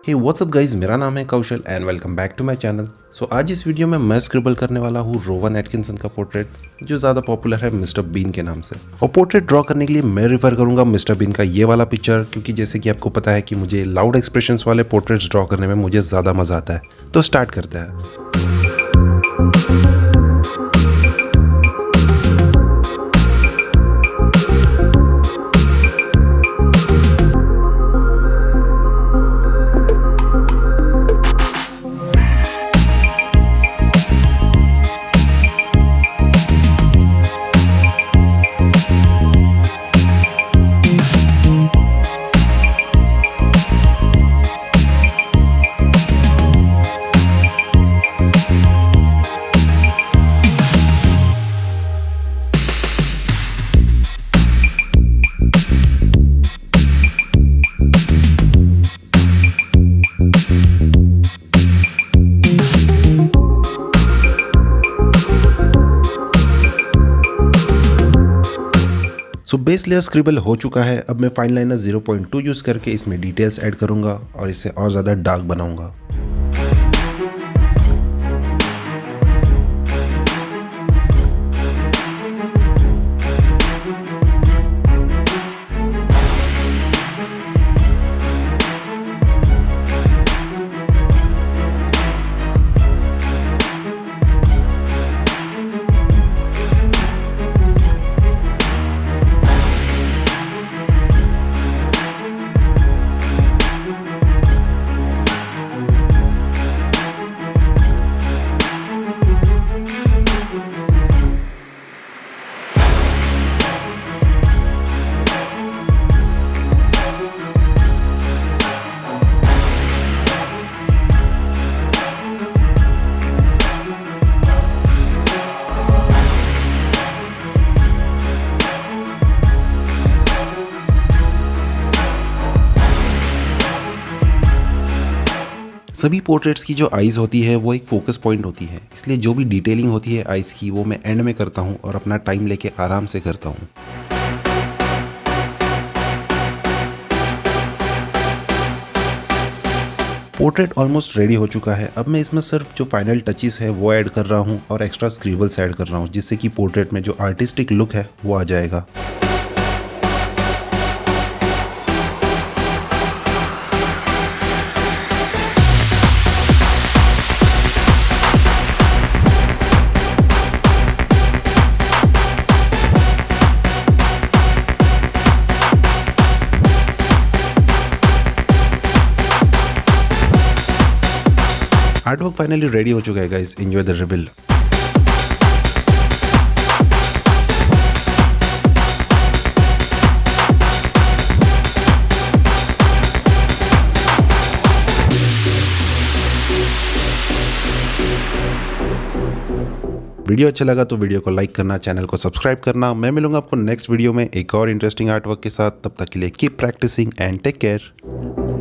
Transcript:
Hey what's up guys, मेरा नाम है Kaushal and welcome back to my channel. So आज इस वीडियो में मैं स्क्रिबल करने वाला हूँ रोवन एटकिंसन का पोर्ट्रेट, जो ज़्यादा पॉपुलर है मिस्टर बीन के नाम से। और पोर्ट्रेट ड्रॉ करने के लिए मैं रेफर करूँगा मिस्टर बीन का ये वाला पिक्चर, क्योंकि जैसे कि आपको पता है कि मुझे लाउड एक्सप्रेशंस वाले पोर्ट्रेट्स ड्रॉ करने में मुझे ज़्यादा मज़ा आता है। तो स्टार्ट करते हैं। सो बेस लेयर स्क्रिबल हो चुका है। अब मैं फाइन लाइनर 0.2 यूज़ करके इसमें डिटेल्स ऐड करूँगा और इसे और ज़्यादा डार्क बनाऊँगा। सभी पोर्ट्रेट्स की जो आइज़ होती है वो एक फोकस पॉइंट होती है, इसलिए जो भी डिटेलिंग होती है आइज़ की वो मैं एंड में करता हूँ और अपना टाइम लेके आराम से करता हूँ। पोर्ट्रेट ऑलमोस्ट रेडी हो चुका है। अब मैं इसमें सिर्फ जो फाइनल टचेस है वो ऐड कर रहा हूँ और एक्स्ट्रा स्क्रिबल्स ऐड कर रहा हूँ, जिससे कि पोर्ट्रेट में जो आर्टिस्टिक लुक है वो आ जाएगा। आर्टवर्क फाइनली रेडी हो चुका है guys, enjoy the reveal. Video अच्छा लगा तो वीडियो को लाइक करना, चैनल को सब्सक्राइब करना। मैं मिलूंगा आपको नेक्स्ट वीडियो में एक और इंटरेस्टिंग आर्टवर्क के साथ। तब तक के लिए keep practicing and take care.